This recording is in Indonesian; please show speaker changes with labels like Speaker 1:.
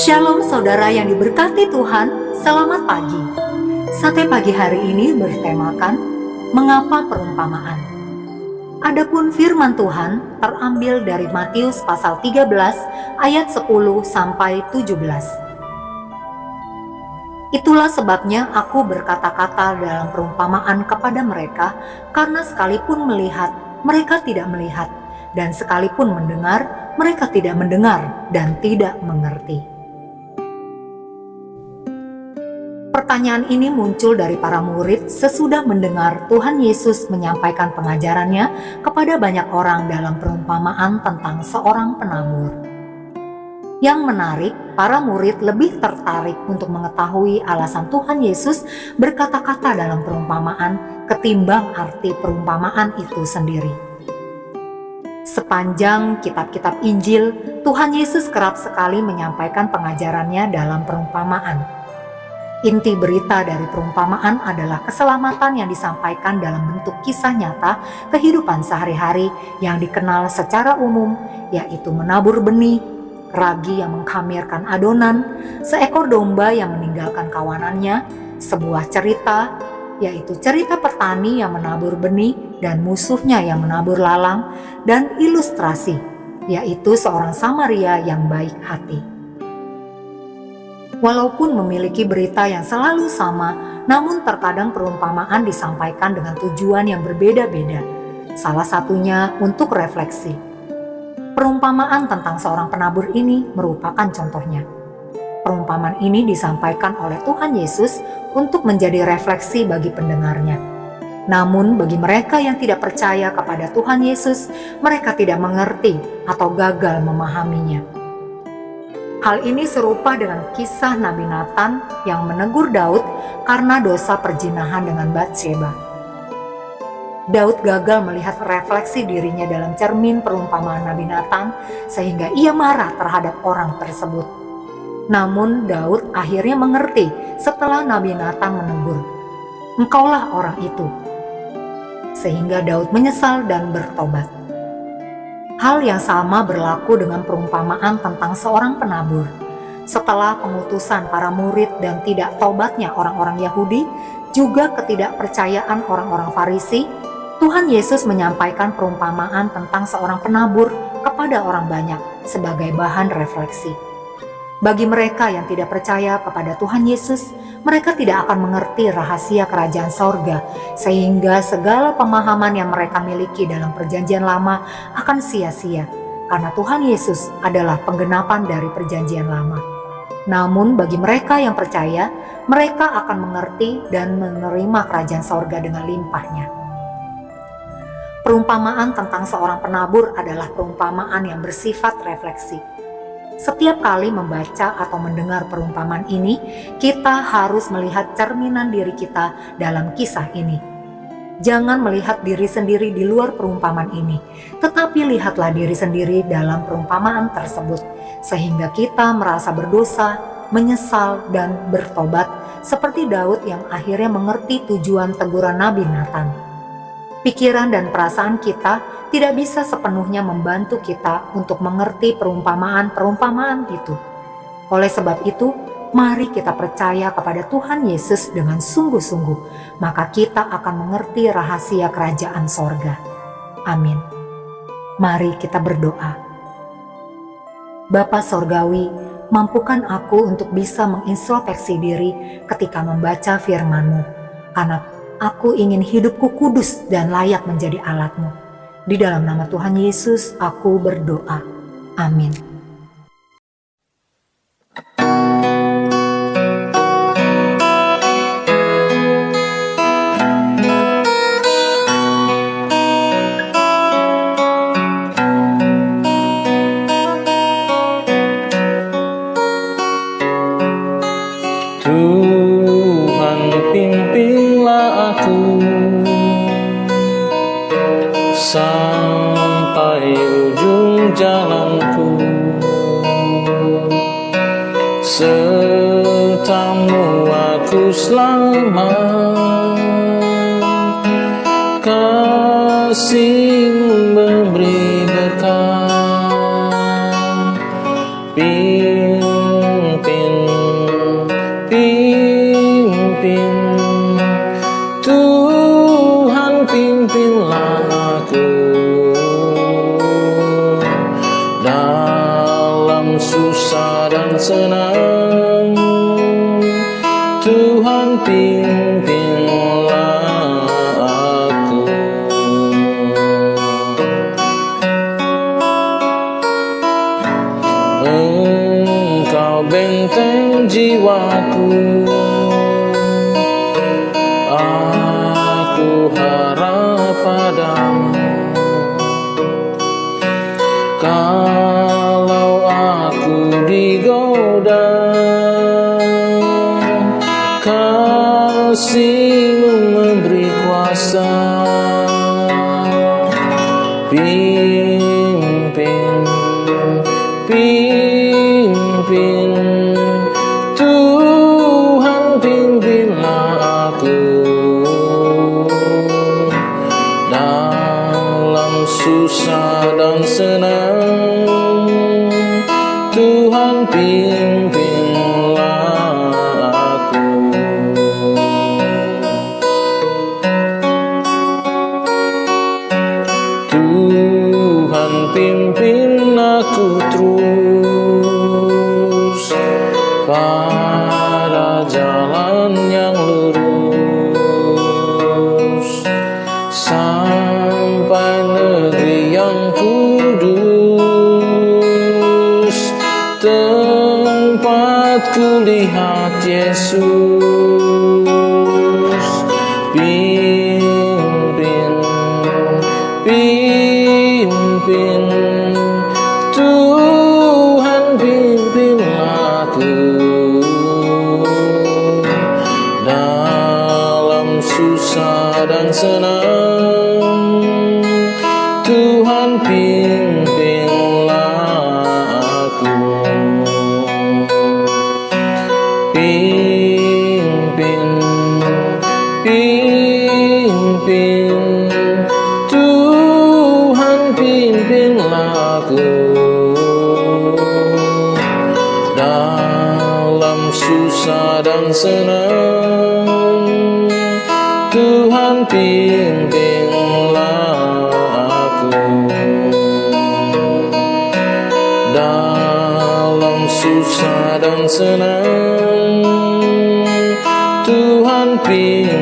Speaker 1: Shalom saudara yang diberkati Tuhan, selamat pagi. Sate pagi hari ini bertemakan mengapa perumpamaan. Adapun firman Tuhan terambil dari Matius pasal 13 ayat 10 sampai 17. Itulah sebabnya aku berkata-kata dalam perumpamaan kepada mereka, karena sekalipun melihat, mereka tidak melihat, dan sekalipun mendengar, mereka tidak mendengar dan tidak mengerti. Pertanyaan ini muncul dari para murid sesudah mendengar Tuhan Yesus menyampaikan pengajarannya kepada banyak orang dalam perumpamaan tentang seorang penabur. Yang menarik, para murid lebih tertarik untuk mengetahui alasan Tuhan Yesus berkata-kata dalam perumpamaan ketimbang arti perumpamaan itu sendiri. Sepanjang kitab-kitab Injil, Tuhan Yesus kerap sekali menyampaikan pengajarannya dalam perumpamaan. Inti berita dari perumpamaan adalah keselamatan yang disampaikan dalam bentuk kisah nyata kehidupan sehari-hari yang dikenal secara umum, yaitu menabur benih, ragi yang mengkhamirkan adonan, seekor domba yang meninggalkan kawanannya, sebuah cerita, yaitu cerita petani yang menabur benih dan musuhnya yang menabur lalang, dan ilustrasi, yaitu seorang Samaria yang baik hati. Walaupun memiliki berita yang selalu sama, namun terkadang perumpamaan disampaikan dengan tujuan yang berbeda-beda. Salah satunya untuk refleksi. Perumpamaan tentang seorang penabur ini merupakan contohnya. Perumpamaan ini disampaikan oleh Tuhan Yesus untuk menjadi refleksi bagi pendengarnya. Namun bagi mereka yang tidak percaya kepada Tuhan Yesus, mereka tidak mengerti atau gagal memahaminya. Hal ini serupa dengan kisah Nabi Nathan yang menegur Daud karena dosa perzinahan dengan Batsheba. Daud gagal melihat refleksi dirinya dalam cermin perumpamaan Nabi Nathan sehingga ia marah terhadap orang tersebut. Namun Daud akhirnya mengerti setelah Nabi Nathan menegur, "Engkaulah orang itu." Sehingga Daud menyesal dan bertobat. Hal yang sama berlaku dengan perumpamaan tentang seorang penabur. Setelah pengutusan para murid dan tidak tobatnya orang-orang Yahudi, juga ketidakpercayaan orang-orang Farisi, Tuhan Yesus menyampaikan perumpamaan tentang seorang penabur kepada orang banyak sebagai bahan refleksi. Bagi mereka yang tidak percaya kepada Tuhan Yesus, mereka tidak akan mengerti rahasia kerajaan sorga, sehingga segala pemahaman yang mereka miliki dalam perjanjian lama akan sia-sia, karena Tuhan Yesus adalah penggenapan dari perjanjian lama. Namun bagi mereka yang percaya, mereka akan mengerti dan menerima kerajaan sorga dengan limpahnya. Perumpamaan tentang seorang penabur adalah perumpamaan yang bersifat refleksi. Setiap kali membaca atau mendengar perumpamaan ini, kita harus melihat cerminan diri kita dalam kisah ini. Jangan melihat diri sendiri di luar perumpamaan ini, tetapi lihatlah diri sendiri dalam perumpamaan tersebut, sehingga kita merasa berdosa, menyesal, dan bertobat, seperti Daud yang akhirnya mengerti tujuan teguran Nabi Nathan. Pikiran dan perasaan kita tidak bisa sepenuhnya membantu kita untuk mengerti perumpamaan-perumpamaan itu. Oleh sebab itu, mari kita percaya kepada Tuhan Yesus dengan sungguh-sungguh, maka kita akan mengerti rahasia kerajaan sorga. Amin. Mari kita berdoa. Bapa Sorgawi, mampukan aku untuk bisa mengintrospeksi diri ketika membaca firman-Mu, karena aku ingin hidupku kudus dan layak menjadi alat-Mu. Di dalam nama Tuhan Yesus, aku berdoa. Amin.
Speaker 2: Tuhan, pimpinlah aku sampai ujung jalanku, serta-Mu aku selamat, kasih-Mu memberi berkat. senang. Tuhan pimpinlah aku. Engkau benteng jiwaku, aku harap padamu. Kalau aku digoda, kasih-Mu memberi kuasa. Pimpin, pimpin, Tuhan pimpinlah aku. Dalam susah dan senang, Tuhan pimpinlah aku. Tuhan pimpin aku terus pada jalan yang lurus, sampai negeri yang kudus, tempat kulihat Yesus. Pimpin, pimpin, Tuhan pimpinlah aku. Dalam susah dan senang, Tuhan pimpinlah aku. Pimpin, pimpin, Tuhan pimpinlah aku. Dalam susah dan senang, Tuhan pimpinlah aku. Dalam susah dan senang, Tuhan pimpinlah